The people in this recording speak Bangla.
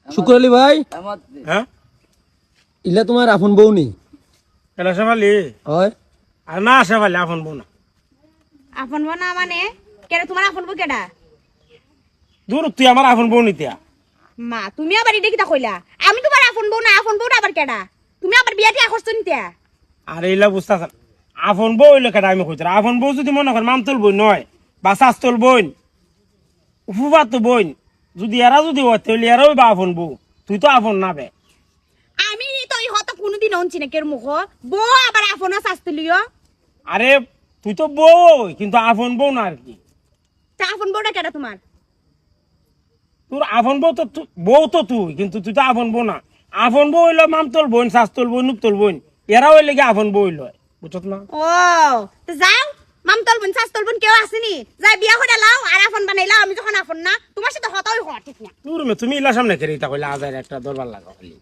শুক্র আলী ভাই হ্যাঁ ইলা তোমার আপন বউ নি এটা সেবালি হয় আর না সেবালি আপন বউ না আপন বউ না মানে কেডা তোমার আপন বউ কেডা? দূর তুই আমার আপন বউ নিতিয়া মা তুমি আবার এটা কিটা কইলা? আমি তোমার আপন বউ না, আপন বউটা আবার কেডা? তুমি আবার বিয়া টিয়া করছো নিতে? আর এইলা বুঝতেছেন আপন বউ হইলে কেটা আমি কইতাম আপন বউ যদি মনে করেন মামতল বই নয় বা শাস্তল বই ফুফাত বই যদি এরা যদি হয় তাহলে এরাও বা আপন বউ তুই তো আপন না বে আমি তো এই হতো কোনোদিন অনছি না কের মুখ বউ আবার আপন শাস্তিলিও। আরে তুই তো বউ কিন্তু আপন বউ না আর কি তা আপন বউটা কেডা তোমার? তোর আপন বউ তো বউ তো তুই কিন্তু তুই তো আপন বউ না আপন বউ হইলো মামতল বোন শাস্তল বোন নুকতল বোন এরা হইলে কি আপন বউ হইলো বুঝছত না ও তো যাও মামতল বোন শাস্তল বোন কেউ আসেনি যাই বিয়া করে লাও আর আপন বানাইলাও। আমি যখন আপন না তোমার সাথে হতই হওয়া ঠিক না। তুমি ইলা সামনে খেয়ে তা কইলে আজার একটা দরবার লাগা খালি